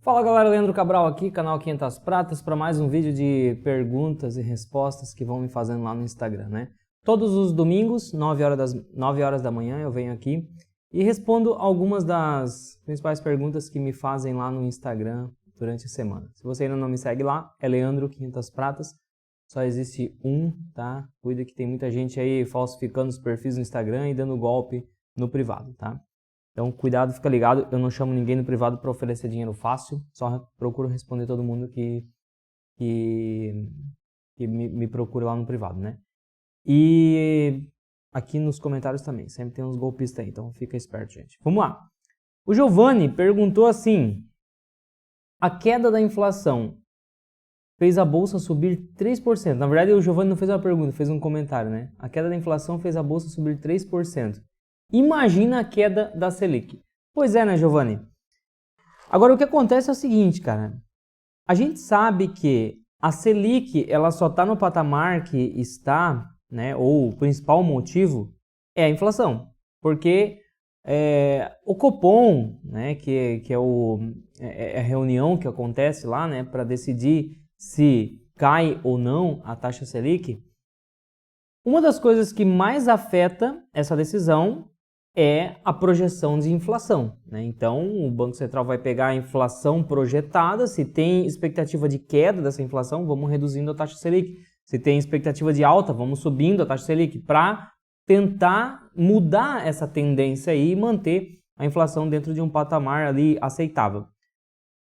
Fala galera, Leandro Cabral aqui, canal 500 Pratas, para mais um vídeo de perguntas e respostas que vão me fazendo lá no Instagram, né? Todos os domingos, 9 horas da manhã, eu venho aqui e respondo algumas das principais perguntas que me fazem lá no Instagram durante a semana. Se você ainda não me segue lá, é Leandro 500 Pratas, só existe um, tá? Cuida que tem muita gente aí falsificando os perfis no Instagram e dando golpe no privado, tá? Então, cuidado, fica ligado, eu não chamo ninguém no privado para oferecer dinheiro fácil, só procuro responder todo mundo que me procura lá no privado, né? E aqui nos comentários também, sempre tem uns golpistas aí, então fica esperto, gente. Vamos lá. O Giovanni perguntou assim, a queda da inflação fez a bolsa subir 3%. Na verdade, o Giovanni não fez uma pergunta, fez um comentário, né? A queda da inflação fez a bolsa subir 3%. Imagina a queda da Selic. Pois é, né, Giovanni? Agora, o que acontece é o seguinte, cara. A gente sabe que a Selic, ela só está no patamar que está, né, ou o principal motivo é a inflação. Porque o Copom, né, que é a reunião que acontece lá, né, para decidir se cai ou não a taxa Selic, uma das coisas que mais afeta essa decisão é a projeção de inflação, né? Então, o Banco Central vai pegar a inflação projetada, se tem expectativa de queda dessa inflação, vamos reduzindo a taxa Selic. Se tem expectativa de alta, vamos subindo a taxa Selic para tentar mudar essa tendência aí e manter a inflação dentro de um patamar ali aceitável.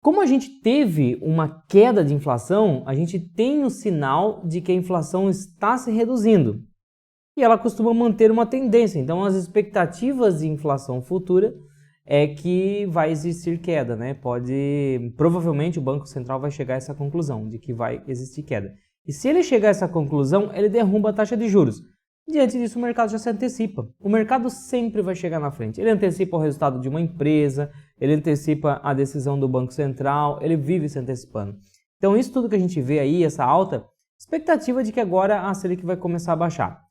Como a gente teve uma queda de inflação, a gente tem o sinal de que a inflação está se reduzindo. E ela costuma manter uma tendência. Então, as expectativas de inflação futura é que vai existir queda, né? Provavelmente o Banco Central vai chegar a essa conclusão de que vai existir queda. E se ele chegar a essa conclusão, ele derruba a taxa de juros. Diante disso, o mercado já se antecipa. O mercado sempre vai chegar na frente. Ele antecipa o resultado de uma empresa, ele antecipa a decisão do Banco Central, ele vive se antecipando. Então, isso tudo que a gente vê aí, essa alta, expectativa de que agora a Selic vai começar a baixar.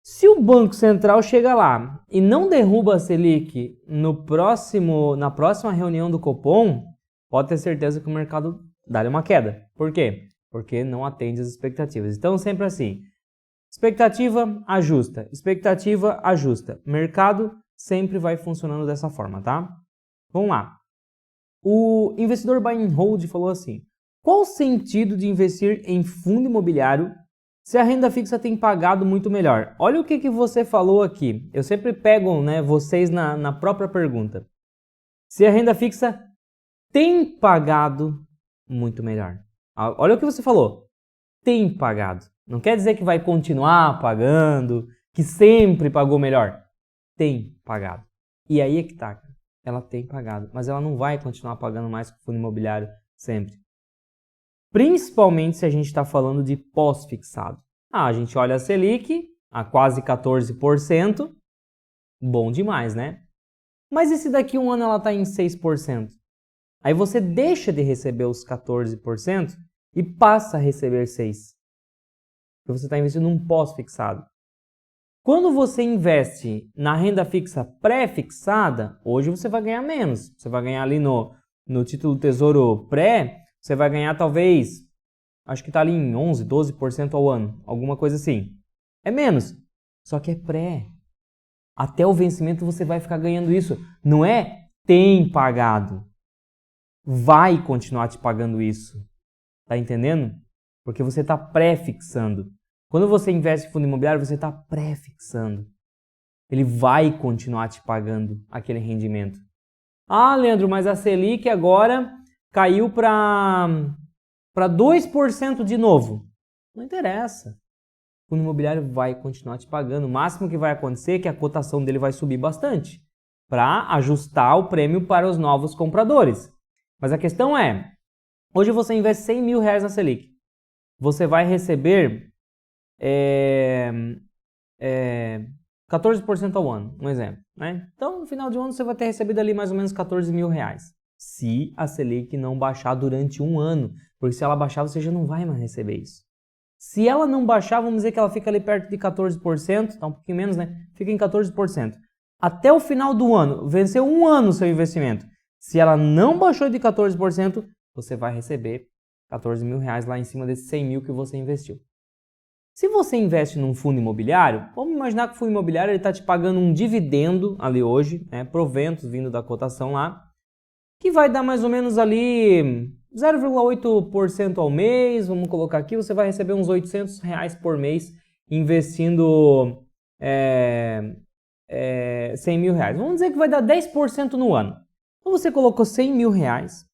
Se o Banco Central chega lá e não derruba a Selic na próxima reunião do Copom, pode ter certeza que o mercado dá uma queda. Por quê? Porque não atende às expectativas. Então, sempre assim, expectativa ajusta. Mercado sempre vai funcionando dessa forma, tá? Vamos lá. O investidor buy and hold falou assim, qual o sentido de investir em fundo imobiliário se a renda fixa tem pagado muito melhor? Olha o que você falou aqui. Eu sempre pego, né, vocês na própria pergunta. Se a renda fixa tem pagado muito melhor. Olha o que você falou. Tem pagado. Não quer dizer que vai continuar pagando, que sempre pagou melhor. Tem pagado. E aí é que tá, cara. Ela tem pagado, mas ela não vai continuar pagando mais que o fundo imobiliário sempre. Principalmente se a gente está falando de pós-fixado. A gente olha a Selic, a quase 14%, bom demais, né? Mas e se daqui a um ano ela está em 6%? Aí você deixa de receber os 14% e passa a receber 6%. Porque você está investindo num pós-fixado. Quando você investe na renda fixa pré-fixada, hoje você vai ganhar menos. Você vai ganhar ali no título Tesouro Pré, você vai ganhar talvez, acho que está ali em 11%, 12% ao ano, alguma coisa assim. É menos, só que é pré. Até o vencimento você vai ficar ganhando isso. Não é tem pagado. Vai continuar te pagando isso. Tá entendendo? Porque você está pré-fixando. Quando você investe em fundo imobiliário, você está pré-fixando. Ele vai continuar te pagando aquele rendimento. Ah, Leandro, mas a Selic agora caiu para 2% de novo. Não interessa. O fundo imobiliário vai continuar te pagando. O máximo que vai acontecer é que a cotação dele vai subir bastante para ajustar o prêmio para os novos compradores. Mas a questão é, hoje você investe 100 mil reais na Selic. Você vai receber 14% ao ano, um exemplo, né? Então, no final de ano, você vai ter recebido ali mais ou menos 14 mil reais. Se a Selic não baixar durante um ano, porque se ela baixar, você já não vai mais receber isso. Se ela não baixar, vamos dizer que ela fica ali perto de 14%, tá um pouquinho menos, né? Fica em 14%. Até o final do ano, venceu um ano o seu investimento. Se ela não baixou de 14%, você vai receber 14 mil reais lá em cima desses 100 mil que você investiu. Se você investe num fundo imobiliário, vamos imaginar que o fundo imobiliário está te pagando um dividendo ali hoje, né, proventos vindo da cotação lá, que vai dar mais ou menos ali 0,8% ao mês, vamos colocar aqui, você vai receber uns 800 reais por mês investindo 100 mil reais. Vamos dizer que vai dar 10% no ano. Então você colocou 100 mil reais,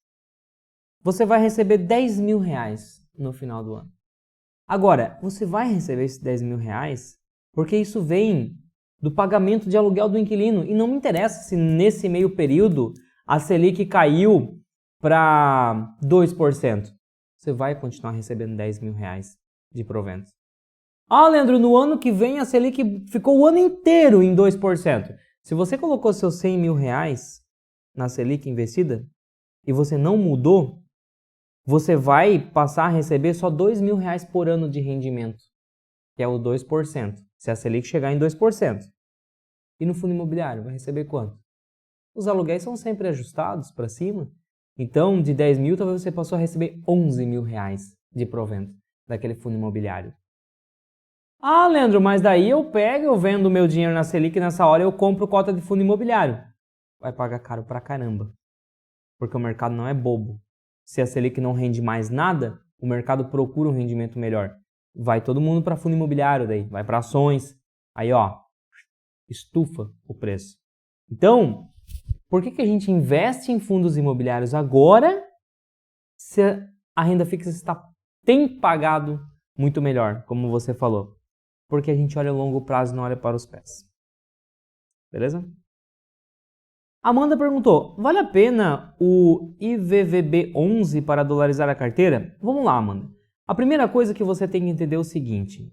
você vai receber 10 mil reais no final do ano. Agora, você vai receber esses 10 mil reais porque isso vem do pagamento de aluguel do inquilino. E não me interessa se nesse meio período a Selic caiu para 2%. Você vai continuar recebendo 10 mil reais de proventos. Ah, Leandro, no ano que vem a Selic ficou o ano inteiro em 2%. Se você colocou seus 100 mil reais na Selic investida e você não mudou, você vai passar a receber só 2 mil reais por ano de rendimento, que é o 2%, se a Selic chegar em 2%. E no fundo imobiliário, vai receber quanto? Os aluguéis são sempre ajustados para cima, então de 10 mil talvez você passou a receber 11 mil reais de provento daquele fundo imobiliário. Ah, Leandro, mas daí eu vendo o meu dinheiro na Selic e nessa hora eu compro cota de fundo imobiliário. Vai pagar caro pra caramba, porque o mercado não é bobo. Se a Selic não rende mais nada, o mercado procura um rendimento melhor. Vai todo mundo para fundo imobiliário daí, vai para ações. Aí, ó, estufa o preço. Então, por que a gente investe em fundos imobiliários agora se a renda fixa tem pagado muito melhor, como você falou? Porque a gente olha a longo prazo e não olha para os pés. Beleza? Amanda perguntou, vale a pena o IVVB11 para dolarizar a carteira? Vamos lá, Amanda. A primeira coisa que você tem que entender é o seguinte.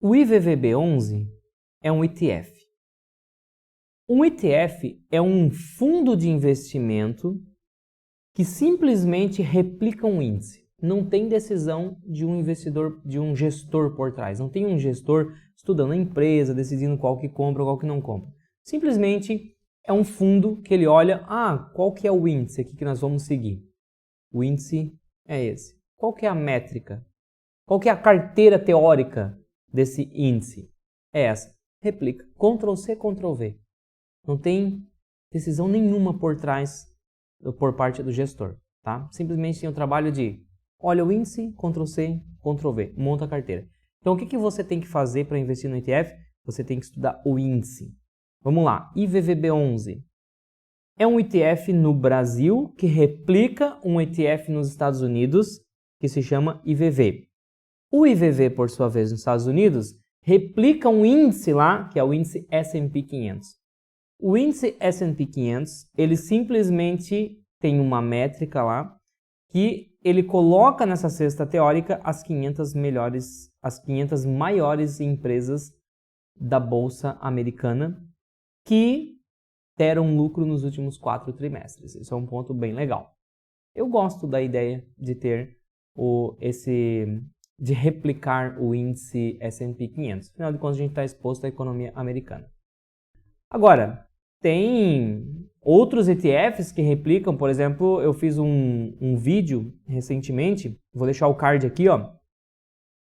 O IVVB11 é um ETF. Um ETF é um fundo de investimento que simplesmente replica um índice. Não tem decisão de um investidor, de um gestor por trás. Não tem um gestor estudando a empresa, decidindo qual que compra ou qual que não compra. Simplesmente é um fundo que ele olha, qual que é o índice aqui que nós vamos seguir? O índice é esse. Qual que é a métrica? Qual que é a carteira teórica desse índice? É essa. Replica. Ctrl+C, Ctrl+V. Não tem decisão nenhuma por trás, por parte do gestor. Tá? Simplesmente tem o trabalho de olha o índice, Ctrl+C, Ctrl+V. Monta a carteira. Então o que você tem que fazer para investir no ETF? Você tem que estudar o índice. Vamos lá, IVVB11 é um ETF no Brasil que replica um ETF nos Estados Unidos que se chama IVV. O IVV, por sua vez, nos Estados Unidos, replica um índice lá, que é o índice S&P 500. O índice S&P 500, ele simplesmente tem uma métrica lá que ele coloca nessa cesta teórica as 500 maiores empresas da Bolsa Americana que deram lucro nos últimos 4 trimestres. Isso é um ponto bem legal. Eu gosto da ideia de ter de replicar o índice S&P 500. Afinal de contas, a gente está exposto à economia americana. Agora, tem outros ETFs que replicam, por exemplo, eu fiz um vídeo recentemente, vou deixar o card aqui, ó,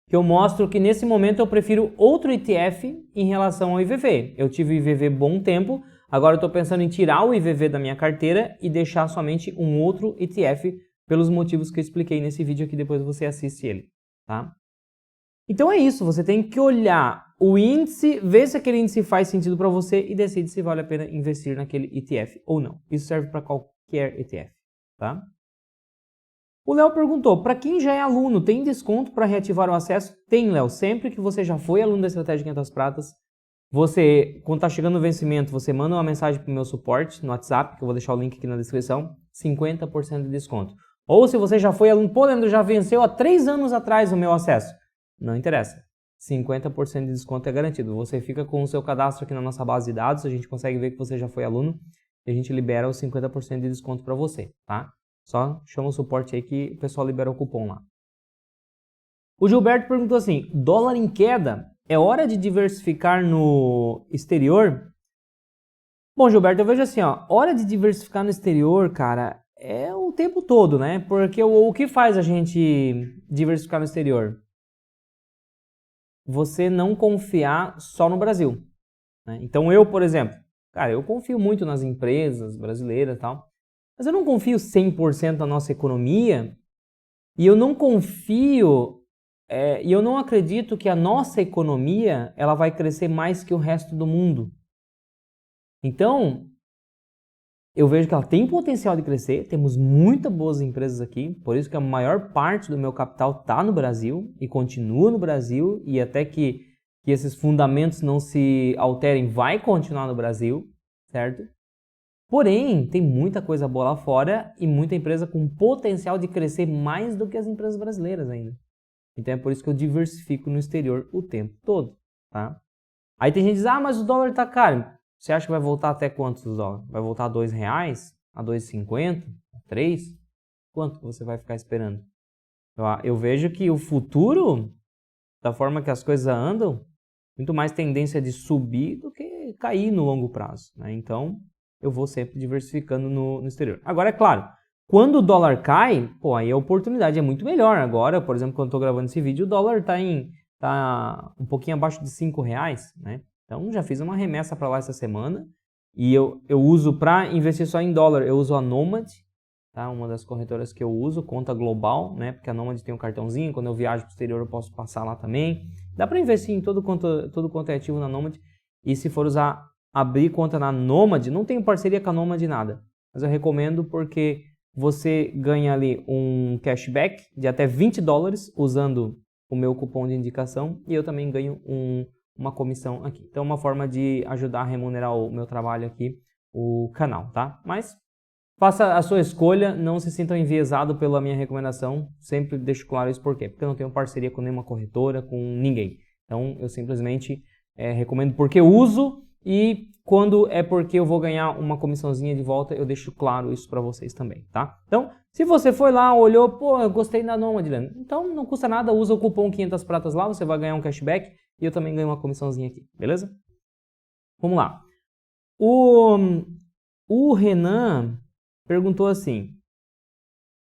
que eu mostro que nesse momento eu prefiro outro ETF em relação ao IVV. Eu tive o IVV bom tempo, agora eu estou pensando em tirar o IVV da minha carteira e deixar somente um outro ETF pelos motivos que eu expliquei nesse vídeo aqui, depois você assiste ele, tá? Então é isso, você tem que olhar o índice, ver se aquele índice faz sentido para você e decide se vale a pena investir naquele ETF ou não. Isso serve para qualquer ETF, tá? O Léo perguntou, para quem já é aluno, tem desconto para reativar o acesso? Tem, Léo. Sempre que você já foi aluno da Estratégia 500 Pratas, quando está chegando o vencimento, você manda uma mensagem para o meu suporte no WhatsApp, que eu vou deixar o link aqui na descrição, 50% de desconto. Ou se você já foi aluno, pô, Leandro, já venceu há 3 anos atrás o meu acesso. Não interessa. 50% de desconto é garantido. Você fica com o seu cadastro aqui na nossa base de dados, a gente consegue ver que você já foi aluno e a gente libera os 50% de desconto para você, tá? Só chama o suporte aí que o pessoal libera o cupom lá. O Gilberto perguntou assim, dólar em queda, é hora de diversificar no exterior? Bom, Gilberto, eu vejo assim, ó, hora de diversificar no exterior, cara, é o tempo todo, né? Porque o que faz a gente diversificar no exterior? Você não confiar só no Brasil, né? Então eu, por exemplo, cara, eu confio muito nas empresas brasileiras e tal, mas eu não confio 100% na nossa economia e eu não confio e eu não acredito que a nossa economia ela vai crescer mais que o resto do mundo. Então, eu vejo que ela tem potencial de crescer, temos muitas boas empresas aqui, por isso que a maior parte do meu capital está no Brasil e continua no Brasil, e até que esses fundamentos não se alterem, vai continuar no Brasil, certo? Porém, tem muita coisa boa lá fora e muita empresa com potencial de crescer mais do que as empresas brasileiras ainda. Então é por isso que eu diversifico no exterior o tempo todo, tá? Aí tem gente que diz, mas o dólar tá caro. Você acha que vai voltar até quantos dólares? Vai voltar a R$2? A 2,50? A 3? Quanto você vai ficar esperando? Eu vejo que o futuro, da forma que as coisas andam, muito mais tendência de subir do que cair no longo prazo, né? Então, eu vou sempre diversificando no exterior. Agora, é claro, quando o dólar cai, pô, aí a oportunidade é muito melhor. Agora, por exemplo, quando eu estou gravando esse vídeo, o dólar tá um pouquinho abaixo de R$5, né? Então, já fiz uma remessa para lá essa semana e eu uso para investir só em dólar, eu uso a Nomad, tá? Uma das corretoras que eu uso, conta global, né? Porque a Nomad tem um cartãozinho, quando eu viajo para o exterior eu posso passar lá também. Dá para investir em tudo quanto é ativo na Nomad e se for abrir conta na Nomad, não tenho parceria com a Nomad nada, mas eu recomendo porque você ganha ali um cashback de até $20 usando o meu cupom de indicação e eu também ganho uma comissão aqui. Então, uma forma de ajudar a remunerar o meu trabalho aqui, o canal, tá? Mas faça a sua escolha, não se sintam enviesados pela minha recomendação, sempre deixo claro isso por quê? Porque eu não tenho parceria com nenhuma corretora, com ninguém. Então, eu simplesmente recomendo porque eu uso e quando é porque eu vou ganhar uma comissãozinha de volta, eu deixo claro isso para vocês também, tá? Então, se você foi lá, olhou, pô, eu gostei da Nomad, então não custa nada, usa o cupom 500 pratas lá, você vai ganhar um cashback e eu também ganho uma comissãozinha aqui, beleza? Vamos lá. O Renan perguntou assim,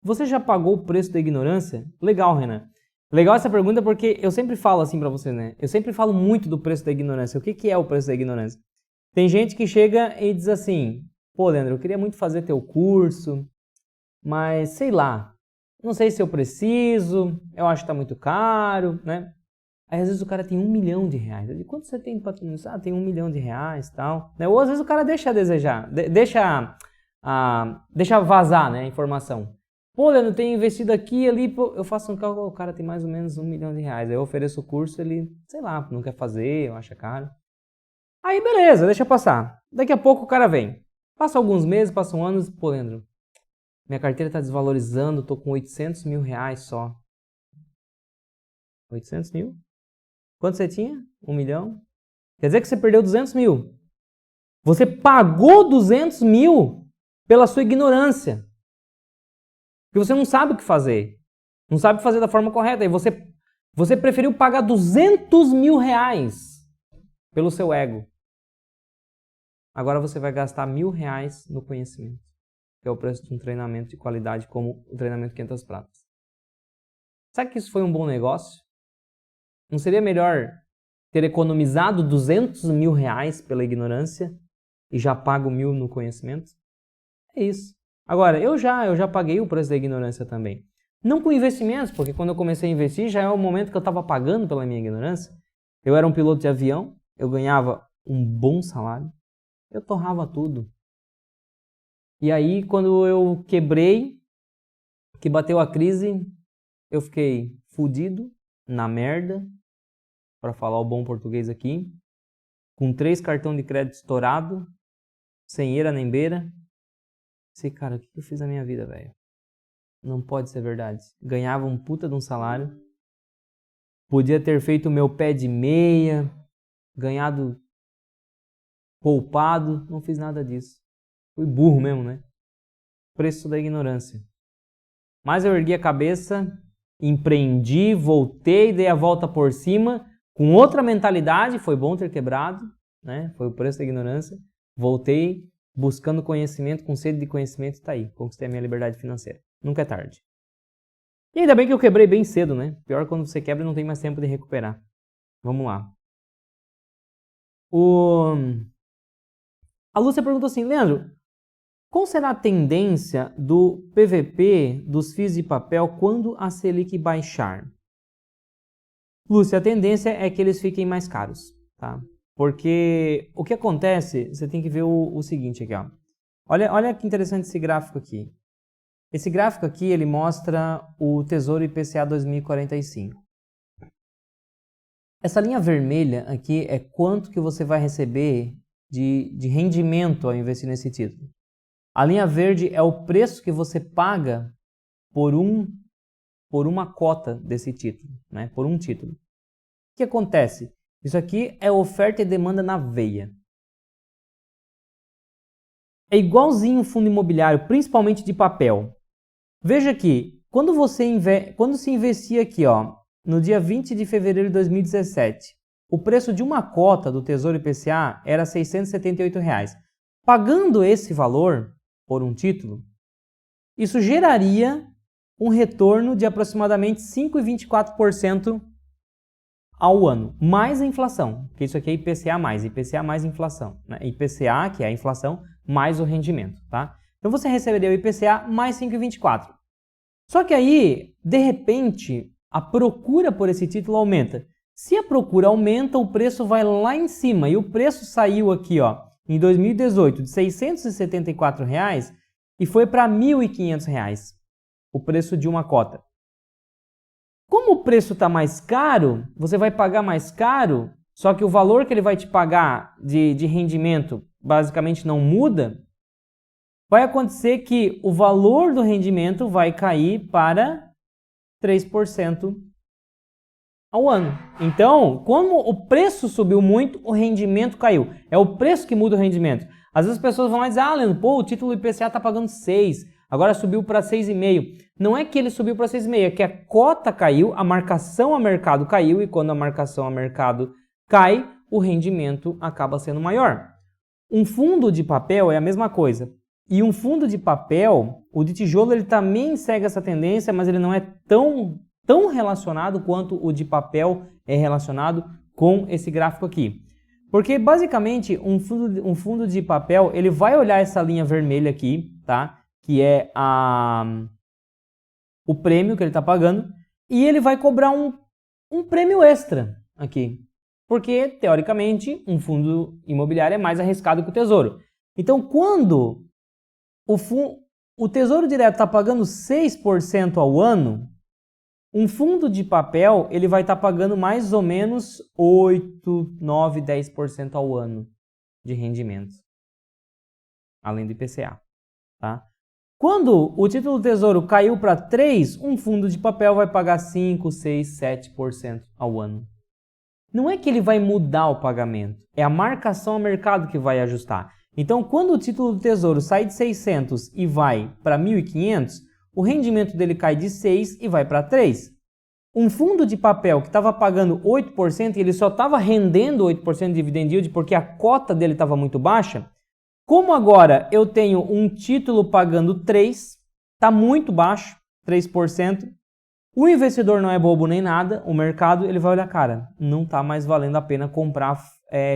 você já pagou o preço da ignorância? Legal, Renan. Legal essa pergunta porque eu sempre falo assim pra você, né? Eu sempre falo muito do preço da ignorância. O que é o preço da ignorância? Tem gente que chega e diz assim, pô, Leandro, eu queria muito fazer teu curso, mas sei lá, não sei se eu preciso, eu acho que tá muito caro, né? Aí às vezes o cara tem R$1 milhão. Eu digo, quanto você tem de patrimônio? Ah, tem R$1 milhão e tal. Ou às vezes o cara deixa a desejar, deixa vazar, né, a informação. Pô, Leandro, tenho investido aqui ali, eu faço um cálculo, o cara tem mais ou menos R$1 milhão. Aí eu ofereço o curso, ele, sei lá, não quer fazer, eu acho caro. Aí beleza, deixa passar. Daqui a pouco o cara vem. Passa alguns meses, passam anos, pô, Leandro, minha carteira está desvalorizando, tô com R$800 mil só. 800 mil? Quanto você tinha? 1 milhão? Quer dizer que você perdeu 200 mil. Você pagou 200 mil pela sua ignorância. Porque você não sabe o que fazer. Não sabe fazer da forma correta. E você preferiu pagar 200 mil pelo seu ego. Agora você vai gastar R$1.000 no conhecimento. Que é o preço de um treinamento de qualidade como o treinamento 500 pratas. Sabe que isso foi um bom negócio? Não seria melhor ter economizado 200 mil pela ignorância e já pago 1.000 no conhecimento? É isso. Agora, eu já paguei o preço da ignorância também. Não com investimentos, porque quando eu comecei a investir já é o momento que eu estava pagando pela minha ignorância. Eu era um piloto de avião, eu ganhava um bom salário, eu torrava tudo. E aí, quando eu quebrei, que bateu a crise, eu fiquei fudido, na merda, para falar o bom português aqui, com 3 cartões de crédito estourado, sem eira nem beira. Sei, cara, o que eu fiz na minha vida, velho? Não pode ser verdade. Ganhava um puta de um salário, podia ter feito o meu pé de meia, ganhado, poupado, não fiz nada disso. Fui burro mesmo, né? Preço da ignorância. Mas eu ergui a cabeça, empreendi, voltei, dei a volta por cima, com outra mentalidade, foi bom ter quebrado, né? Foi o preço da ignorância. Voltei buscando conhecimento, com sede de conhecimento, está aí. Conquistei a minha liberdade financeira. Nunca é tarde. E ainda bem que eu quebrei bem cedo, né? Pior quando você quebra e não tem mais tempo de recuperar. Vamos lá. A Lúcia perguntou assim, Leandro, qual será a tendência do PVP dos FIIs de papel quando a Selic baixar? Lúcia, a tendência é que eles fiquem mais caros, tá? Porque o que acontece, você tem que ver o seguinte aqui, ó. Olha que interessante esse gráfico aqui. Esse gráfico aqui, ele mostra o Tesouro IPCA 2045. Essa linha vermelha aqui é quanto que você vai receber de rendimento ao investir nesse título. A linha verde é o preço que você paga por uma cota desse título, né? Por um título. O que acontece? Isso aqui é oferta e demanda na veia. É igualzinho fundo imobiliário, principalmente de papel. Veja aqui, quando se investia aqui, ó, no dia 20 de fevereiro de 2017, o preço de uma cota do Tesouro IPCA era R$ 678. Pagando esse valor por um título, isso geraria um retorno de aproximadamente 5,24% ao ano, mais a inflação, porque isso aqui é IPCA mais inflação, né? IPCA, que é a inflação, mais o rendimento, tá? Então você receberia o IPCA mais 5,24. Só que aí, de repente, a procura por esse título aumenta. Se a procura aumenta, o preço vai lá em cima. E o preço saiu aqui, ó, em 2018 de R$ 674 e foi para R$ 1.500 o preço de uma cota. Como o preço está mais caro, você vai pagar mais caro, só que o valor que ele vai te pagar de rendimento basicamente não muda, vai acontecer que o valor do rendimento vai cair para 3% ao ano. Então, como o preço subiu muito, o rendimento caiu. É o preço que muda o rendimento. Às vezes as pessoas vão lá dizer, Leandro, pô, o título IPCA está pagando 6, agora subiu para 6,5. Não é que ele subiu para 6,5, é que a cota caiu, a marcação a mercado caiu, e quando a marcação a mercado cai, o rendimento acaba sendo maior. Um fundo de papel é a mesma coisa. E um fundo de papel, o de tijolo, ele também segue essa tendência, mas ele não é tão relacionado quanto o de papel é relacionado com esse gráfico aqui. Porque, basicamente, um fundo de papel, ele vai olhar essa linha vermelha aqui, tá? Que é o prêmio que ele está pagando, e ele vai cobrar um prêmio extra aqui. Porque, teoricamente, um fundo imobiliário é mais arriscado que o Tesouro. Então, quando o Tesouro Direto está pagando 6% ao ano, um fundo de papel ele vai estar pagando mais ou menos 8, 9, 10% ao ano de rendimentos, além do IPCA. Tá? Quando o título do Tesouro caiu para 3%, um fundo de papel vai pagar 5, 6, 7% ao ano. Não é que ele vai mudar o pagamento, é a marcação ao mercado que vai ajustar. Então, quando o título do Tesouro sai de 600 e vai para 1.500, o rendimento dele cai de 6 e vai para 3. Um fundo de papel que estava pagando 8% e ele só estava rendendo 8% de dividend yield porque a cota dele estava muito baixa, como agora eu tenho um título pagando 3%, está muito baixo, 3%, o investidor não é bobo nem nada, o mercado ele vai olhar, cara, não está mais valendo a pena comprar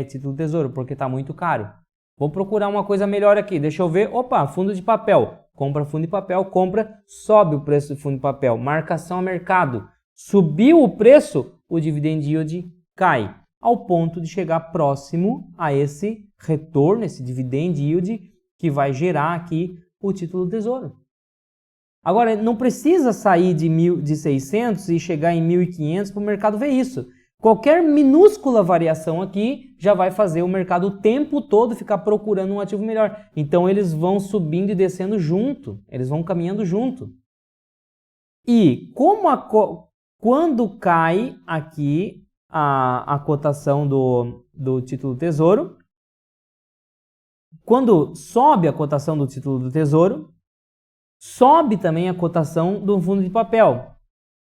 título do Tesouro porque está muito caro. Vou procurar uma coisa melhor aqui, deixa eu ver, opa, fundo de papel, compra fundo de papel, compra, sobe o preço do fundo de papel, marcação a mercado, subiu o preço, o dividend yield cai, ao ponto de chegar próximo a esse retorno, esse dividend yield que vai gerar aqui o título do Tesouro. Agora, não precisa sair de 600 e chegar em 1.500 para o mercado ver isso. Qualquer minúscula variação aqui já vai fazer o mercado o tempo todo ficar procurando um ativo melhor. Então, eles vão subindo e descendo junto. Eles vão caminhando junto. E quando cai aqui a cotação do título do Tesouro, quando sobe a cotação do título do Tesouro, sobe também a cotação do fundo de papel.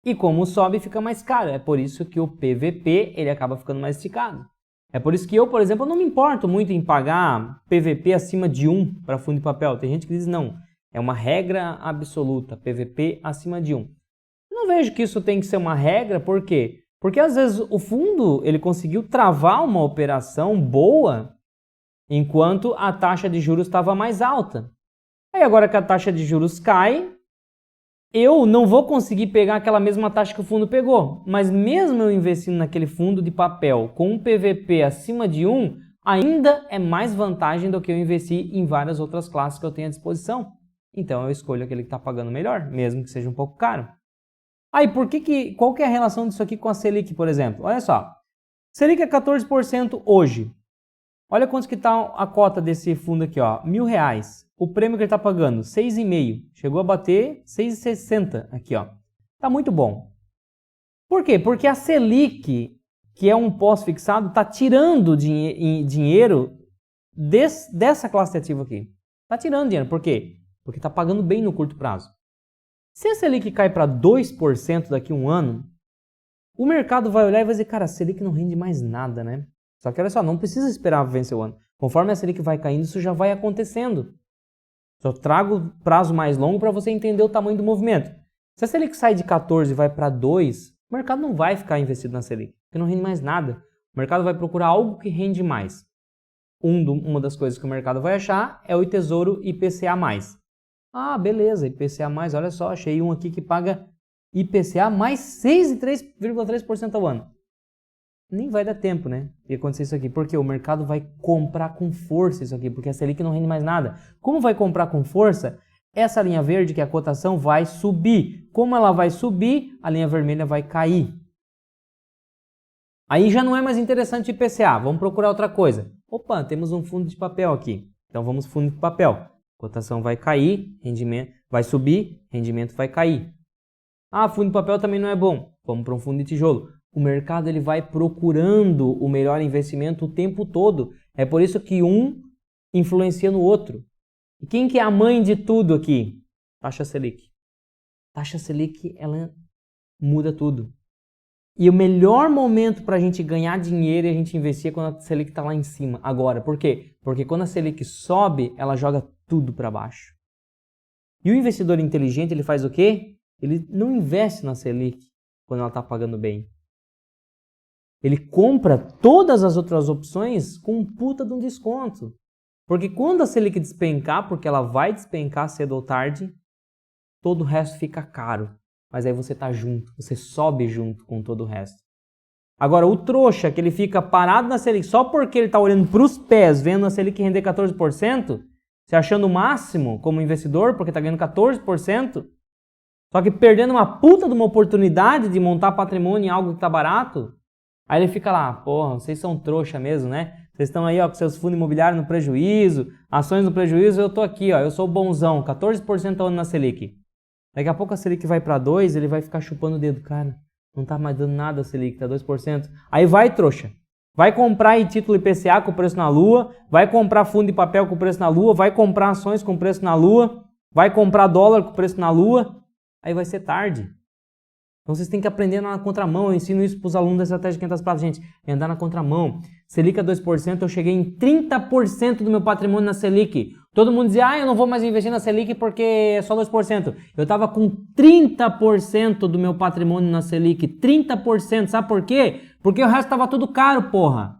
E como sobe, fica mais caro. É por isso que o PVP ele acaba ficando mais esticado. É por isso que eu, por exemplo, não me importo muito em pagar PVP acima de 1 para fundo de papel. Tem gente que diz não, é uma regra absoluta, PVP acima de 1. Eu não vejo que isso tem que ser uma regra, por quê? Porque às vezes o fundo ele conseguiu travar uma operação boa enquanto a taxa de juros estava mais alta. Aí agora que a taxa de juros cai, eu não vou conseguir pegar aquela mesma taxa que o fundo pegou. Mas mesmo eu investindo naquele fundo de papel com um PVP acima de 1, ainda é mais vantagem do que eu investir em várias outras classes que eu tenho à disposição. Então eu escolho aquele que está pagando melhor, mesmo que seja um pouco caro. Aí, qual que é a relação disso aqui com a Selic, por exemplo? Olha só, Selic é 14% hoje. Olha quanto que está a cota desse fundo aqui, ó, R$1.000. O prêmio que ele está pagando, 6,5. Chegou a bater 6,60 aqui, ó. Tá muito bom. Por quê? Porque a Selic, que é um pós-fixado, está tirando dinheiro dessa classe de ativo aqui. Está tirando dinheiro. Por quê? Porque está pagando bem no curto prazo. Se a Selic cai para 2% daqui a um ano, o mercado vai olhar e vai dizer, cara, a Selic não rende mais nada, né? Só que olha só, não precisa esperar vencer o ano. Conforme a Selic vai caindo, isso já vai acontecendo. Só trago prazo mais longo para você entender o tamanho do movimento. Se a Selic sai de 14 e vai para 2, o mercado não vai ficar investido na Selic, porque não rende mais nada. O mercado vai procurar algo que rende mais. Uma das coisas que o mercado vai achar é o Tesouro IPCA+. Ah, beleza, IPCA+, olha só, achei um aqui que paga IPCA mais 6,3% ao ano. Nem vai dar tempo, né, de acontecer isso aqui, porque o mercado vai comprar com força isso aqui, porque a Selic não rende mais nada. Como vai comprar com força? Essa linha verde, que é a cotação, vai subir. Como ela vai subir, a linha vermelha vai cair. Aí já não é mais interessante IPCA, vamos procurar outra coisa. Opa, temos um fundo de papel aqui, então vamos fundo de papel. Cotação vai cair, rendimento vai subir, rendimento vai cair. Ah, fundo de papel também não é bom, vamos para um fundo de tijolo. O mercado ele vai procurando o melhor investimento o tempo todo. É por isso que um influencia no outro. E quem que é a mãe de tudo aqui? Taxa Selic. Taxa Selic, ela muda tudo. E o melhor momento para a gente ganhar dinheiro e a gente investir é quando a Selic está lá em cima. Agora, por quê? Porque quando a Selic sobe, ela joga tudo para baixo. E o investidor inteligente, ele faz o quê? Ele não investe na Selic quando ela está pagando bem. Ele compra todas as outras opções com um puta de um desconto. Porque quando a Selic despencar, porque ela vai despencar cedo ou tarde, todo o resto fica caro. Mas aí você tá junto, você sobe junto com todo o resto. Agora, o trouxa, que ele fica parado na Selic só porque ele tá olhando para os pés, vendo a Selic render 14%, se achando o máximo como investidor, porque tá ganhando 14%, só que perdendo uma puta de uma oportunidade de montar patrimônio em algo que tá barato, aí ele fica lá, porra, vocês são trouxa mesmo, né? Vocês estão aí ó, com seus fundos imobiliários no prejuízo, ações no prejuízo, eu tô aqui, ó, eu sou bonzão, 14% ao ano na Selic. Daqui a pouco a Selic vai para 2%, ele vai ficar chupando o dedo, cara, não tá mais dando nada a Selic, tá 2%. Aí vai, trouxa, vai comprar em título IPCA com preço na lua, vai comprar fundo de papel com preço na lua, vai comprar ações com preço na lua, vai comprar dólar com preço na lua, aí vai ser tarde. Então vocês têm que aprender na contramão. Eu ensino isso para os alunos da Estratégia 500 Pratas, gente. É andar na contramão. Selic a 2%, eu cheguei em 30% do meu patrimônio na Selic. Todo mundo dizia, eu não vou mais investir na Selic porque é só 2%. Eu estava com 30% do meu patrimônio na Selic. 30%, sabe por quê? Porque o resto estava tudo caro, porra.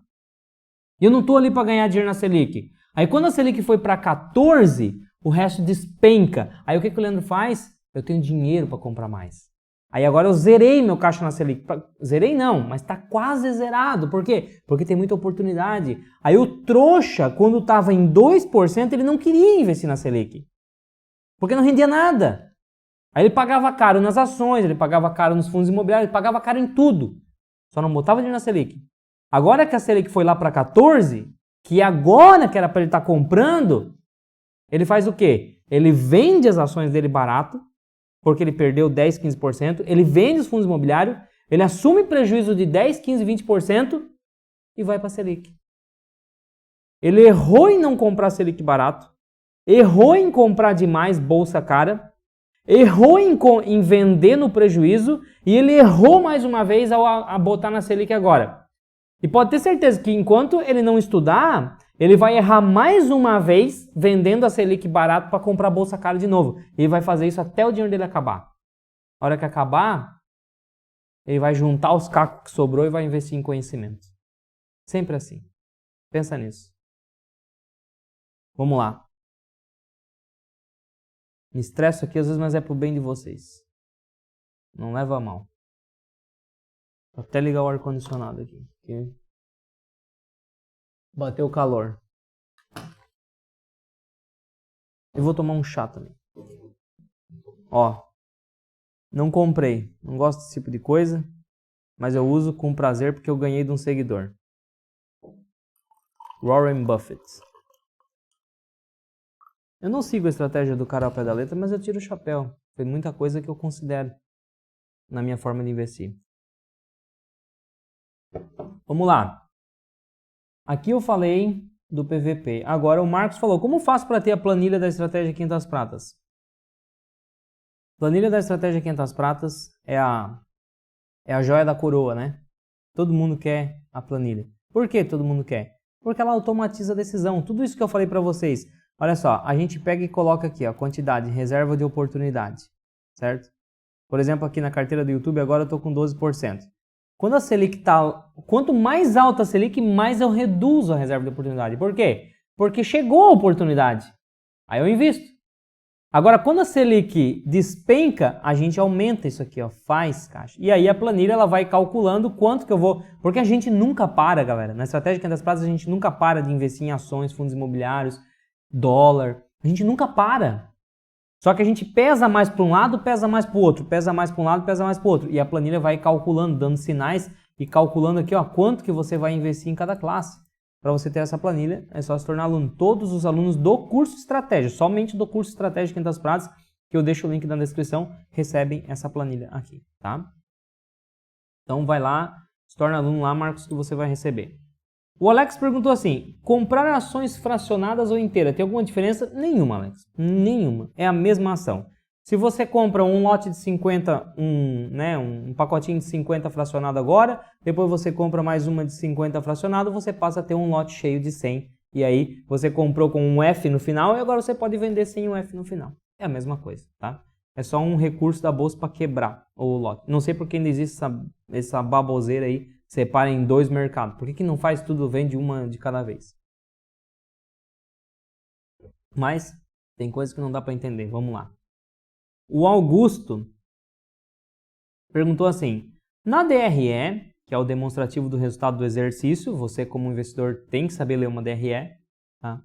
E eu não estou ali para ganhar dinheiro na Selic. Aí quando a Selic foi para 14%, o resto despenca. Aí o que o Leandro faz? Eu tenho dinheiro para comprar mais. Aí agora eu zerei meu caixa na Selic. Zerei não, mas está quase zerado. Por quê? Porque tem muita oportunidade. Aí o trouxa, quando estava em 2%, ele não queria investir na Selic. Porque não rendia nada. Aí ele pagava caro nas ações, ele pagava caro nos fundos imobiliários, ele pagava caro em tudo. Só não botava dinheiro na Selic. Agora que a Selic foi lá para 14%, que agora que era para ele estar comprando, ele faz o quê? Ele vende as ações dele barato, porque ele perdeu 10, 15%, ele vende os fundos imobiliários, ele assume prejuízo de 10, 15, 20% e vai para a Selic. Ele errou em não comprar Selic barato, errou em comprar demais bolsa cara, errou em vender no prejuízo e ele errou mais uma vez ao botar na Selic agora. E pode ter certeza que enquanto ele não estudar, ele vai errar mais uma vez vendendo a Selic barato para comprar a bolsa cara de novo. E ele vai fazer isso até o dinheiro dele acabar. A hora que acabar, ele vai juntar os cacos que sobrou e vai investir em conhecimento. Sempre assim. Pensa nisso. Vamos lá. Me estresso aqui às vezes, mas é pro bem de vocês. Não leva a mal. Vou até ligar o ar-condicionado aqui. Porque bateu o calor. Eu vou tomar um chá também. Ó. Não comprei. Não gosto desse tipo de coisa. Mas eu uso com prazer porque eu ganhei de um seguidor. Warren Buffett. Eu não sigo a estratégia do cara ao pé da letra, mas eu tiro o chapéu. Tem muita coisa que eu considero na minha forma de investir. Vamos lá. Aqui eu falei do PVP. Agora o Marcos falou, como faço para ter a planilha da estratégia 500 pratas? Planilha da estratégia 500 pratas é a joia da coroa, né? Todo mundo quer a planilha. Por que todo mundo quer? Porque ela automatiza a decisão. Tudo isso que eu falei para vocês. Olha só, a gente pega e coloca aqui a quantidade, reserva de oportunidade, certo? Por exemplo, aqui na carteira do YouTube agora eu estou com 12%. Quando a Selic quanto mais alta a Selic, mais eu reduzo a reserva de oportunidade. Por quê? Porque chegou a oportunidade. Aí eu invisto. Agora, quando a Selic despenca, a gente aumenta isso aqui, ó, faz caixa. E aí a planilha ela vai calculando quanto que eu vou... Porque a gente nunca para, galera. Na estratégia 500 pratas, a gente nunca para de investir em ações, fundos imobiliários, dólar. A gente nunca para. Só que a gente pesa mais para um lado, pesa mais para o outro. Pesa mais para um lado, pesa mais para o outro. E a planilha vai calculando, dando sinais e calculando aqui, ó, quanto que você vai investir em cada classe. Para você ter essa planilha, é só se tornar aluno. Todos os alunos do curso Estratégia, somente do curso Estratégia 500 pratas, que eu deixo o link na descrição, recebem essa planilha aqui, tá? Então vai lá, se torna aluno lá, Marcos, que você vai receber. O Alex perguntou assim, comprar ações fracionadas ou inteiras, tem alguma diferença? Nenhuma, Alex, nenhuma. É a mesma ação. Se você compra um lote de 50, um pacotinho de 50 fracionado agora, depois você compra mais uma de 50 fracionado, você passa a ter um lote cheio de 100. E aí você comprou com um F no final e agora você pode vender sem um F no final. É a mesma coisa, tá? É só um recurso da bolsa para quebrar o lote. Não sei por que ainda existe essa baboseira aí, separa em dois mercados. Por que não faz tudo, vende uma de cada vez? Mas tem coisas que não dá para entender. Vamos lá. O Augusto perguntou assim, na DRE, que é o demonstrativo do resultado do exercício, você como investidor tem que saber ler uma DRE, tá?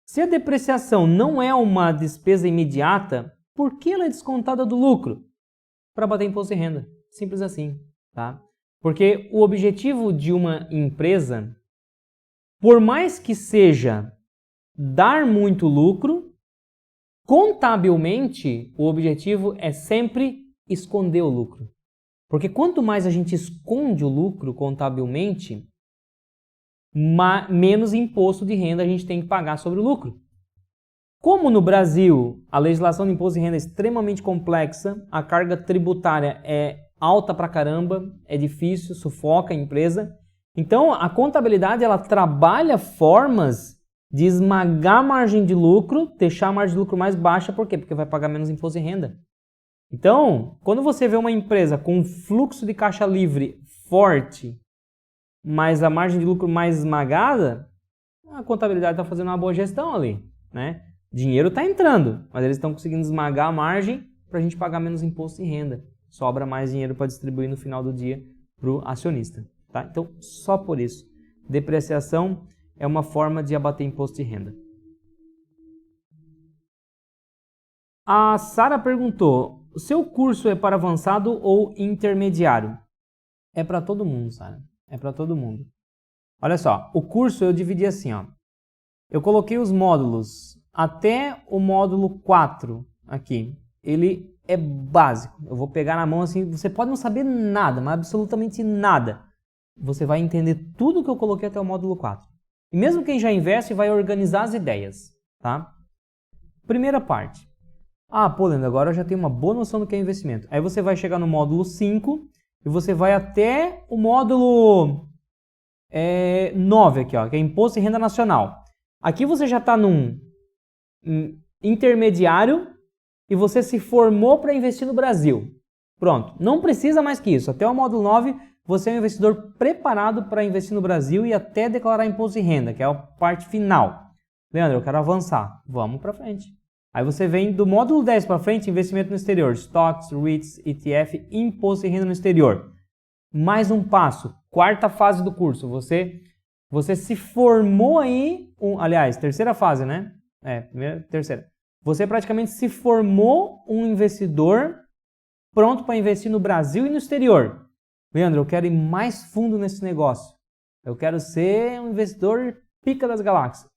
Se a depreciação não é uma despesa imediata, por que ela é descontada do lucro? Para bater imposto de renda, simples assim, tá? Porque o objetivo de uma empresa, por mais que seja dar muito lucro, contabilmente, o objetivo é sempre esconder o lucro. Porque quanto mais a gente esconde o lucro contabilmente, menos imposto de renda a gente tem que pagar sobre o lucro. Como no Brasil a legislação de imposto de renda é extremamente complexa, a carga tributária é alta pra caramba, é difícil, sufoca a empresa. Então a contabilidade ela trabalha formas de esmagar a margem de lucro, deixar a margem de lucro mais baixa, por quê? Porque vai pagar menos imposto de renda. Então, quando você vê uma empresa com um fluxo de caixa livre forte, mas a margem de lucro mais esmagada, a contabilidade está fazendo uma boa gestão ali, né? Dinheiro está entrando, mas eles estão conseguindo esmagar a margem para a gente pagar menos imposto de renda. Sobra mais dinheiro para distribuir no final do dia para o acionista, tá? Então, só por isso. Depreciação é uma forma de abater imposto de renda. A Sara perguntou, o seu curso é para avançado ou intermediário? É para todo mundo, Sara. É para todo mundo. Olha só, o curso eu dividi assim, ó. Eu coloquei os módulos até o módulo 4 aqui. Ele é básico. Eu vou pegar na mão assim, você pode não saber nada, mas absolutamente nada. Você vai entender tudo que eu coloquei até o módulo 4. E mesmo quem já investe vai organizar as ideias, tá? Primeira parte. Ah, pô, Leandro, agora eu já tenho uma boa noção do que é investimento. Aí você vai chegar no módulo 5 e você vai até o módulo 9 aqui, ó, que é Imposto de Renda Nacional. Aqui você já está num intermediário e você se formou para investir no Brasil. Pronto, não precisa mais que isso. Até o módulo 9, você é um investidor preparado para investir no Brasil e até declarar imposto de renda, que é a parte final. Leandro, eu quero avançar. Vamos para frente. Aí você vem do módulo 10 para frente, investimento no exterior, stocks, REITs, ETF, imposto de renda no exterior. Mais um passo, quarta fase do curso. Você se formou aí, aliás, terceira fase, né? Terceira. Você praticamente se formou um investidor pronto para investir no Brasil e no exterior. Leandro, eu quero ir mais fundo nesse negócio. Eu quero ser um investidor pica das galáxias.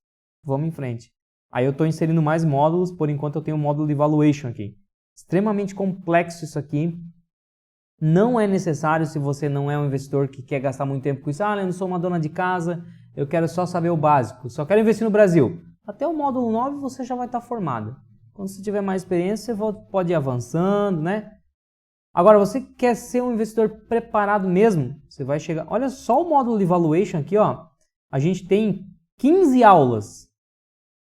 Vamos em frente. Aí eu estou inserindo mais módulos, por enquanto eu tenho um módulo de valuation aqui. Extremamente complexo isso aqui. Não é necessário se você não é um investidor que quer gastar muito tempo com isso. Ah, eu não sou uma dona de casa, eu quero só saber o básico, só quero investir no Brasil. Até o módulo 9 você já vai estar formado. Quando você tiver mais experiência, você pode ir avançando, né? Agora, você quer ser um investidor preparado mesmo? Você vai chegar... Olha só o módulo de valuation aqui, ó. A gente tem 15 aulas.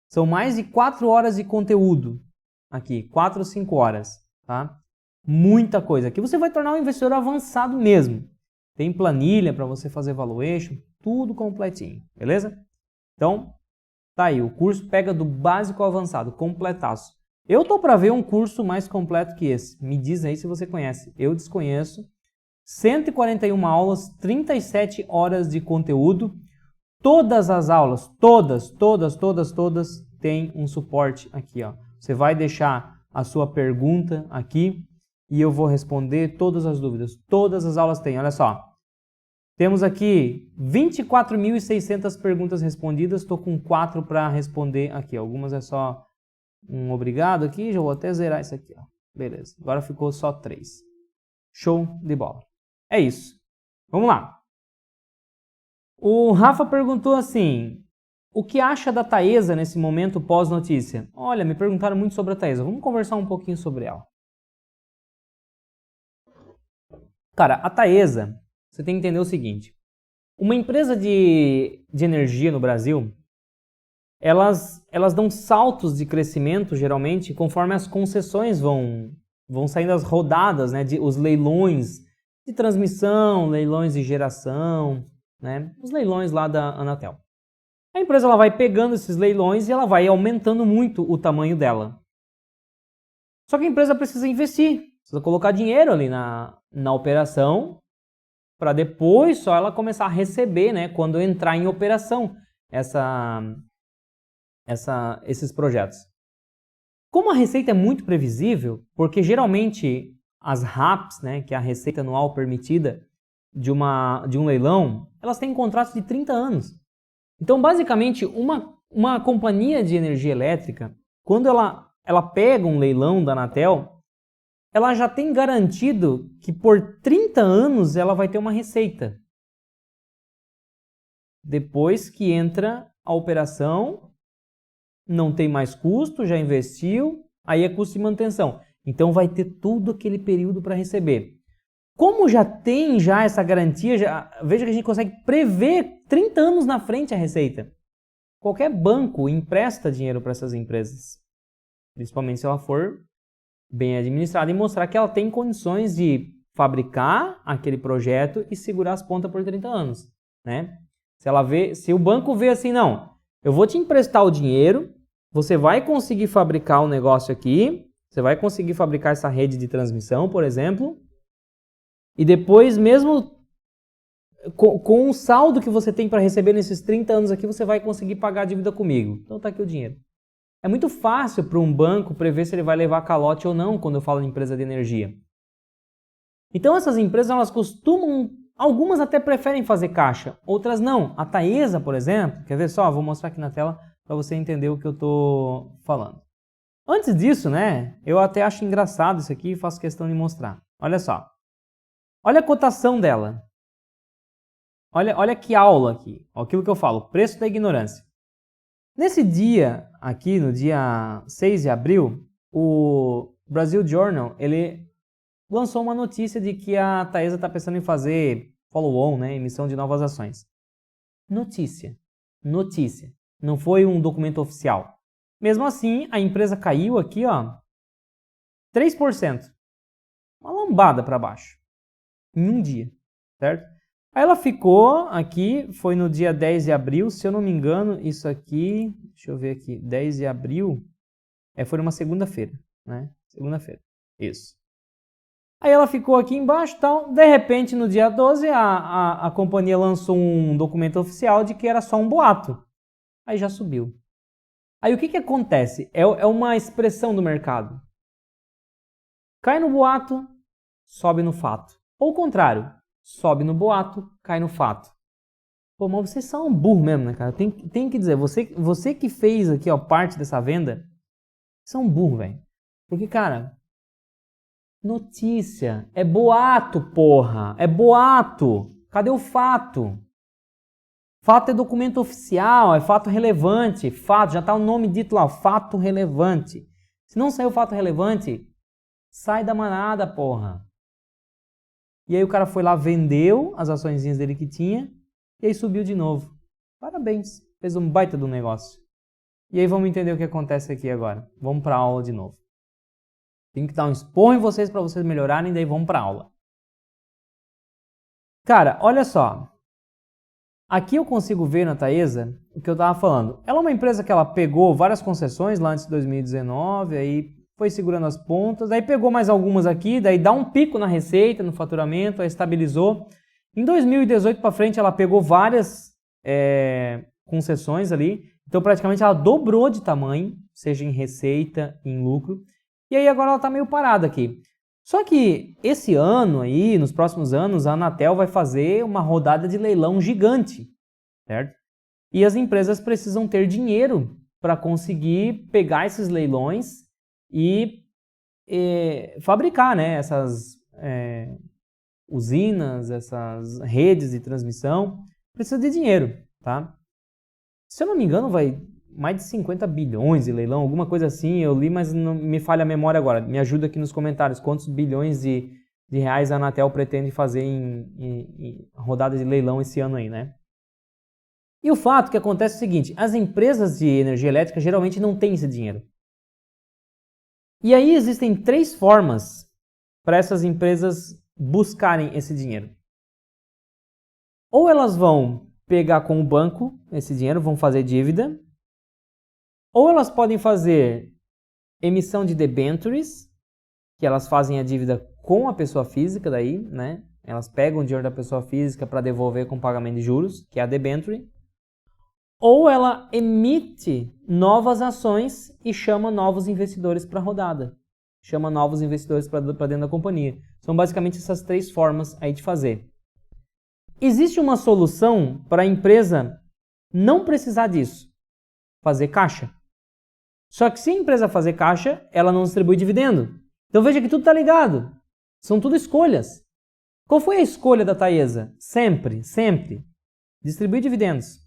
São mais de 4 horas de conteúdo. Aqui, 4 ou 5 horas, tá? Muita coisa. Aqui você vai tornar um investidor avançado mesmo. Tem planilha para você fazer valuation, tudo completinho, beleza? Então, tá aí, o curso pega do básico ao avançado, completaço. Eu tô para ver um curso mais completo que esse. Me diz aí se você conhece. Eu desconheço. 141 aulas, 37 horas de conteúdo. Todas as aulas, todas, têm um suporte aqui, ó. Você vai deixar a sua pergunta aqui e eu vou responder todas as dúvidas. Todas as aulas têm, olha só. Temos aqui 24.600 perguntas respondidas, estou com 4 para responder aqui. Algumas é só um obrigado aqui, já vou até zerar isso aqui, ó. Beleza, agora ficou só 3. Show de bola. É isso. Vamos lá. O Rafa perguntou assim, o que acha da Taesa nesse momento pós-notícia? Olha, me perguntaram muito sobre a Taesa, vamos conversar um pouquinho sobre ela. Cara, a Taesa, você tem que entender o seguinte, uma empresa de energia no Brasil, elas dão saltos de crescimento, geralmente, conforme as concessões vão saindo as rodadas, né, os leilões de transmissão, leilões de geração, né, os leilões lá da Anatel. A empresa ela vai pegando esses leilões e ela vai aumentando muito o tamanho dela. Só que a empresa precisa investir, precisa colocar dinheiro ali na operação, para depois só ela começar a receber, né, quando entrar em operação esses projetos. Como a receita é muito previsível, porque geralmente as RAPs, né, que é a receita anual permitida de um leilão, elas têm contratos de 30 anos. Então, basicamente, uma companhia de energia elétrica, quando ela pega um leilão da Anatel, ela já tem garantido que por 30 anos ela vai ter uma receita. Depois que entra a operação, não tem mais custo, já investiu, aí é custo de manutenção. Então vai ter todo aquele período para receber. Como já tem essa garantia, veja que a gente consegue prever 30 anos na frente a receita. Qualquer banco empresta dinheiro para essas empresas, principalmente se ela for bem administrada e mostrar que ela tem condições de fabricar aquele projeto e segurar as pontas por 30 anos, né? Se o banco vê assim, não, eu vou te emprestar o dinheiro, você vai conseguir fabricar um negócio aqui, você vai conseguir fabricar essa rede de transmissão, por exemplo, e depois mesmo com o saldo que você tem para receber nesses 30 anos aqui, você vai conseguir pagar a dívida comigo. Então tá aqui o dinheiro. É muito fácil para um banco prever se ele vai levar calote ou não quando eu falo de empresa de energia. Então essas empresas, elas costumam, algumas até preferem fazer caixa, outras não. A Taesa, por exemplo, quer ver só? Vou mostrar aqui na tela para você entender o que eu estou falando. Antes disso, né, eu até acho engraçado isso aqui e faço questão de mostrar. Olha só. Olha a cotação dela. Olha que aula aqui. Aquilo que eu falo, preço da ignorância. Nesse dia, aqui no dia 6 de abril, o Brazil Journal, ele lançou uma notícia de que a Taesa está pensando em fazer follow-on, né, emissão de novas ações. Notícia. Notícia. Não foi um documento oficial. Mesmo assim, a empresa caiu aqui, ó, 3%. Uma lombada para baixo. Em um dia, certo? Aí ela ficou aqui, foi no dia 10 de abril, se eu não me engano, isso aqui, deixa eu ver aqui, 10 de abril, foi numa segunda-feira, né? Segunda-feira, isso. Aí ela ficou aqui embaixo e tal, de repente no dia 12 a companhia lançou um documento oficial de que era só um boato. Aí já subiu. Aí o que que acontece? É uma expressão do mercado. Cai no boato, sobe no fato. Ou o contrário, sobe no boato, cai no fato. Pô, mas vocês são um burro mesmo, né, cara? Tem que dizer, você que fez aqui, ó, parte dessa venda, são um burro, velho. Porque, cara, notícia, é boato, porra, é boato. Cadê o fato? Fato é documento oficial, é fato relevante, fato, já tá o nome dito lá, fato relevante. Se não saiu fato relevante, sai da manada, porra. E aí o cara foi lá, vendeu as açõezinhas dele que tinha, e aí subiu de novo. Parabéns, fez um baita do negócio. E aí vamos entender o que acontece aqui agora. Vamos para a aula de novo. Tem que dar um esporro em vocês para vocês melhorarem, daí vamos para a aula. Cara, olha só. Aqui eu consigo ver na Taesa o que eu estava falando. Ela é uma empresa que ela pegou várias concessões lá antes de 2019, aí foi segurando as pontas, aí pegou mais algumas aqui, daí dá um pico na receita, no faturamento, aí estabilizou. Em 2018 para frente ela pegou várias concessões ali, então praticamente ela dobrou de tamanho, seja em receita, em lucro, e aí agora ela está meio parada aqui. Só que esse ano aí, nos próximos anos, a Anatel vai fazer uma rodada de leilão gigante, certo? E as empresas precisam ter dinheiro para conseguir pegar esses leilões e fabricar, né, essas usinas, essas redes de transmissão. Precisa de dinheiro, tá? Se eu não me engano, vai mais de 50 bilhões de leilão, alguma coisa assim, eu li, mas não me falha a memória agora. Me ajuda aqui nos comentários, quantos bilhões de reais a Anatel pretende fazer em rodada de leilão esse ano aí, né? E o fato que acontece é o seguinte, as empresas de energia elétrica geralmente não têm esse dinheiro. E aí existem 3 formas para essas empresas buscarem esse dinheiro. Ou elas vão pegar com o banco esse dinheiro, vão fazer dívida, ou elas podem fazer emissão de debentures, que elas fazem a dívida com a pessoa física daí, né? Elas pegam o dinheiro da pessoa física para devolver com pagamento de juros, que é a debenture. Ou ela emite novas ações e chama novos investidores para a rodada. Chama novos investidores para dentro da companhia. São basicamente essas 3 formas aí de fazer. Existe uma solução para a empresa não precisar disso. Fazer caixa. Só que se a empresa fazer caixa, ela não distribui dividendo. Então veja que tudo está ligado. São tudo escolhas. Qual foi a escolha da Taesa? Sempre, sempre. Distribuir dividendos.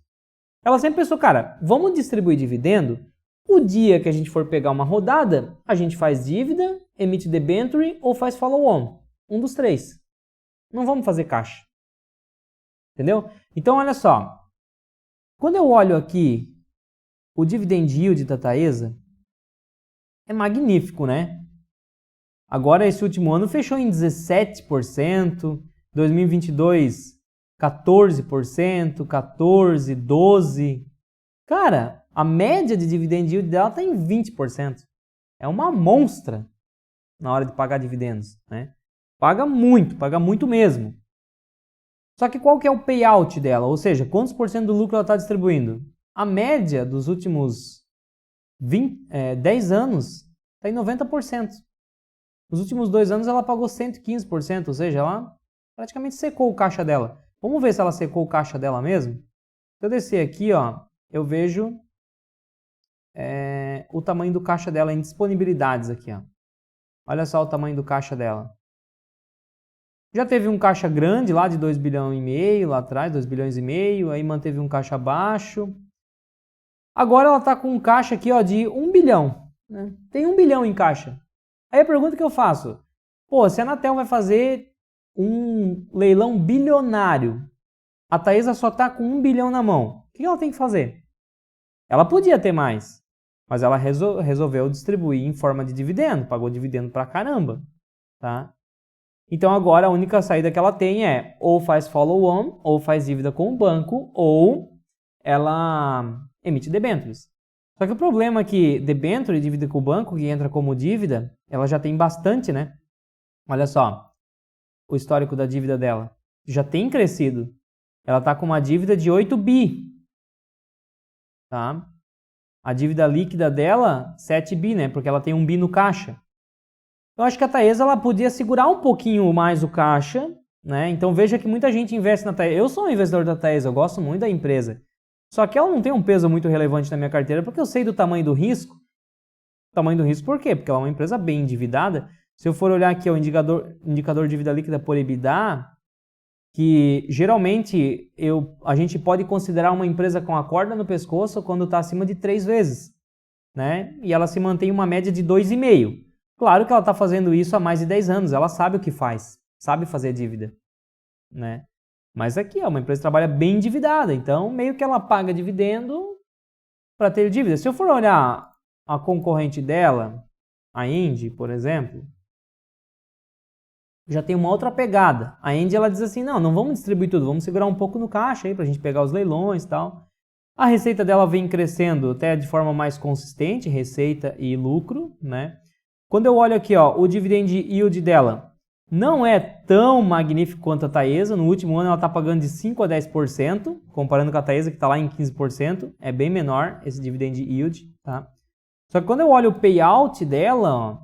Ela sempre pensou, cara, vamos distribuir dividendo. O dia que a gente for pegar uma rodada, a gente faz dívida, emite debenture ou faz follow-on. Um dos 3. Não vamos fazer caixa. Entendeu? Então, olha só. Quando eu olho aqui o dividend yield da Taesa, é magnífico, né? Agora, esse último ano fechou em 17%, 2022, 14%, 14%, 12%. Cara, a média de dividend yield dela está em 20%. É uma monstra na hora de pagar dividendos, né? Paga muito mesmo. Só que qual que é o payout dela? Ou seja, quantos por cento do lucro ela está distribuindo? A média dos últimos 10 anos está em 90%. Nos últimos 2 anos ela pagou 115%, ou seja, ela praticamente secou o caixa dela. Vamos ver se ela secou o caixa dela mesmo? Se eu descer aqui, ó, eu vejo o tamanho do caixa dela em disponibilidades aqui, ó. Olha só o tamanho do caixa dela. Já teve um caixa grande lá de 2 bilhões e meio lá atrás, 2 bilhões e meio, aí manteve um caixa baixo. Agora ela está com um caixa aqui, ó, de 1 bilhão. Né? Tem 1 bilhão em caixa. Aí a pergunta que eu faço, pô, se a Anatel vai fazer um leilão bilionário, a Taesa só está com 1 bilhão na mão. O que ela tem que fazer? Ela podia ter mais, mas ela resolveu distribuir em forma de dividendo, pagou dividendo pra caramba, tá? Então agora a única saída que ela tem é ou faz follow-on, ou faz dívida com o banco, ou ela emite debêntures. Só que o problema é que debênture e dívida com o banco, que entra como dívida, ela já tem bastante, né? Olha só, o histórico da dívida dela já tem crescido. Ela está com uma dívida de 8 bi, tá? A dívida líquida dela, 7 bi, né? Porque ela tem 1 bi no caixa. Eu acho que a Taesa ela podia segurar um pouquinho mais o caixa, né? Então veja que muita gente investe na Taesa. Eu sou um investidor da Taesa, eu gosto muito da empresa. Só que ela não tem um peso muito relevante na minha carteira porque eu sei do tamanho do risco. Tamanho do risco por quê? Porque ela é uma empresa bem endividada. Se eu for olhar aqui o indicador de dívida líquida por EBITDA, que geralmente a gente pode considerar uma empresa com a corda no pescoço quando está acima de 3 vezes, né? E ela se mantém uma média de 2,5. Claro que ela está fazendo isso há mais de 10 anos, ela sabe o que faz, sabe fazer dívida, né? Mas aqui é uma empresa que trabalha bem endividada, então meio que ela paga dividendo para ter dívida. Se eu for olhar a concorrente dela, a Engie, por exemplo, já tem uma outra pegada. A Engie ela diz assim, não vamos distribuir tudo, vamos segurar um pouco no caixa aí para a gente pegar os leilões e tal. A receita dela vem crescendo até de forma mais consistente, receita e lucro, né? Quando eu olho aqui, ó, o dividend yield dela não é tão magnífico quanto a Taesa. No último ano ela está pagando de 5% a 10%, comparando com a Taesa que está lá em 15%. É bem menor esse dividend yield, tá? Só que quando eu olho o payout dela, ó,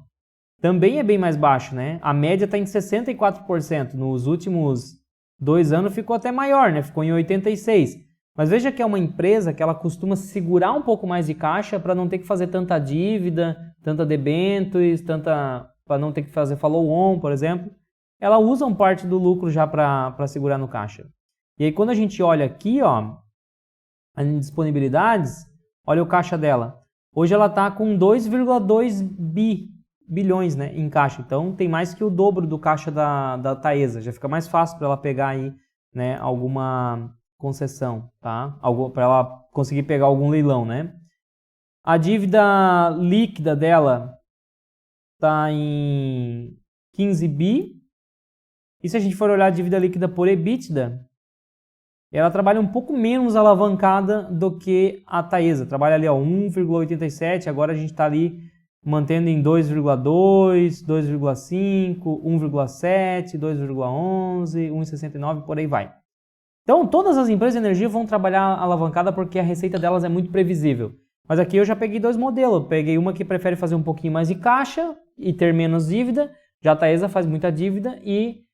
também é bem mais baixo, né? A média está em 64%. Nos últimos 2 anos ficou até maior, né? Ficou em 86%. Mas veja que é uma empresa que ela costuma segurar um pouco mais de caixa para não ter que fazer tanta dívida, tanta debêntures, para não ter que fazer follow-on, por exemplo. Ela usa parte do lucro já para segurar no caixa. E aí quando a gente olha aqui, ó, em disponibilidades, olha o caixa dela. Hoje ela está com 2,2 bilhões, né, em caixa. Então tem mais que o dobro do caixa da Taesa. Já fica mais fácil para ela pegar aí, né, alguma concessão, tá? Para ela conseguir pegar algum leilão, né? A dívida líquida dela está em 15 bi. E se a gente for olhar a dívida líquida por EBITDA, ela trabalha um pouco menos alavancada do que a Taesa. Trabalha ali, ó, 1,87. Agora a gente está ali mantendo em 2,2, 2,5, 1,7, 2,11, 1,69, por aí vai. Então, todas as empresas de energia vão trabalhar alavancada porque a receita delas é muito previsível. Mas aqui eu já peguei 2 modelos. Eu peguei uma que prefere fazer um pouquinho mais de caixa e ter menos dívida. Já a Taesa faz muita dívida e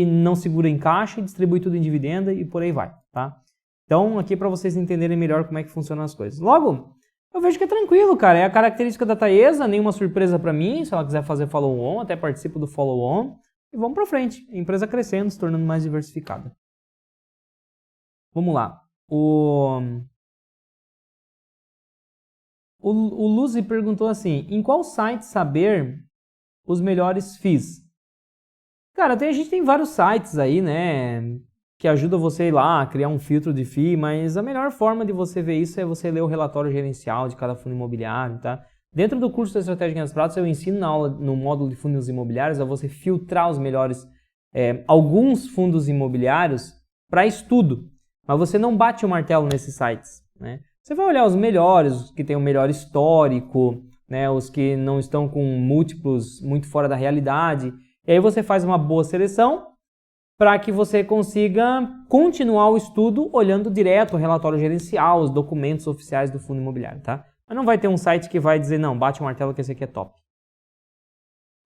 não segura em caixa e distribui tudo em dividenda e por aí vai, tá? Então, aqui para vocês entenderem melhor como é que funcionam as coisas. Logo, eu vejo que é tranquilo, cara. É a característica da Taesa, nenhuma surpresa para mim. Se ela quiser fazer follow-on, até participo do follow-on. E vamos para frente. A empresa crescendo, se tornando mais diversificada. Vamos lá. O Luzi perguntou assim, em qual site saber os melhores FIIs? Cara, a gente tem vários sites aí, né, que ajudam você a ir lá, criar um filtro de FII, mas a melhor forma de você ver isso é você ler o relatório gerencial de cada fundo imobiliário, tá? Dentro do curso da Estratégia Ganhos Pratos, eu ensino na aula, no módulo de fundos imobiliários, a você filtrar os melhores, alguns fundos imobiliários para estudo. Mas você não bate o martelo nesses sites, né? Você vai olhar os melhores, os que têm o melhor histórico, né? Os que não estão com múltiplos muito fora da realidade. E aí você faz uma boa seleção para que você consiga continuar o estudo olhando direto o relatório gerencial, os documentos oficiais do fundo imobiliário, tá? Mas não vai ter um site que vai dizer, não, bate o martelo que esse aqui é top.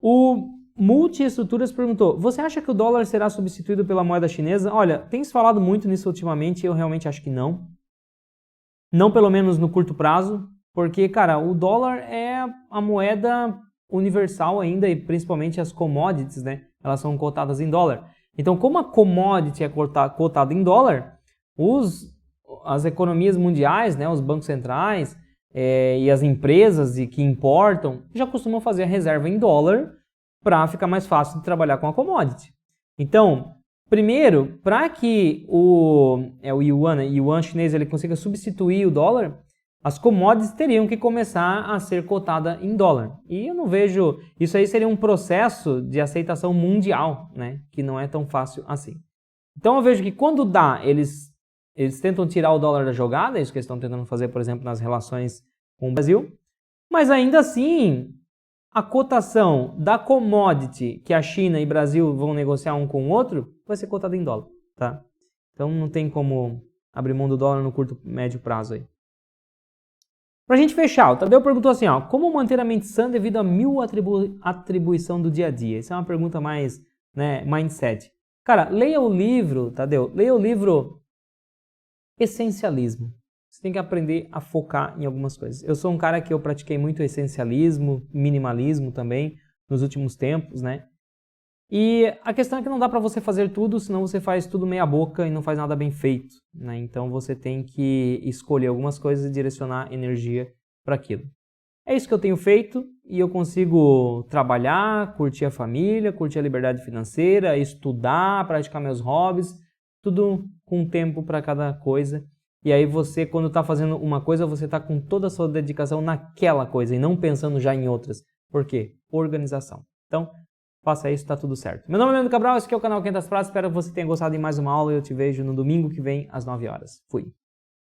O Multiestruturas perguntou, você acha que o dólar será substituído pela moeda chinesa? Olha, tem se falado muito nisso ultimamente e eu realmente acho que não. Não pelo menos no curto prazo, porque, cara, o dólar é a moeda universal ainda e principalmente as commodities, né? Elas são cotadas em dólar. Então, como a commodity é cotada em dólar, as economias mundiais, né, os bancos centrais e as empresas que importam já costumam fazer a reserva em dólar para ficar mais fácil de trabalhar com a commodity. Então, primeiro, para que o yuan, né, yuan chinês ele consiga substituir o dólar, as commodities teriam que começar a ser cotada em dólar. E eu não vejo... Isso aí seria um processo de aceitação mundial, né? Que não é tão fácil assim. Então eu vejo que quando dá, eles tentam tirar o dólar da jogada, é isso que eles estão tentando fazer, por exemplo, nas relações com o Brasil. Mas ainda assim, a cotação da commodity que a China e Brasil vão negociar um com o outro vai ser cotada em dólar, tá? Então não tem como abrir mão do dólar no curto, médio prazo aí. Pra gente fechar, o Tadeu perguntou assim, ó, como manter a mente sã devido a mil atribuição do dia a dia? Essa é uma pergunta mais, né, mindset. Cara, leia o livro, Tadeu, leia o livro Essencialismo. Você tem que aprender a focar em algumas coisas. Eu sou um cara que eu pratiquei muito essencialismo, minimalismo também, nos últimos tempos, né? E a questão é que não dá pra você fazer tudo, senão você faz tudo meia boca e não faz nada bem feito, né? Então você tem que escolher algumas coisas e direcionar energia para aquilo. É isso que eu tenho feito e eu consigo trabalhar, curtir a família, curtir a liberdade financeira, estudar, praticar meus hobbies, tudo com tempo para cada coisa. E aí você, quando está fazendo uma coisa, você está com toda a sua dedicação naquela coisa e não pensando já em outras. Por quê? Organização. Então, faça isso, tá tudo certo. Meu nome é Leandro Cabral, esse aqui é o canal 500 Frases. Espero que você tenha gostado de mais uma aula e eu te vejo no domingo que vem às 9 horas. Fui!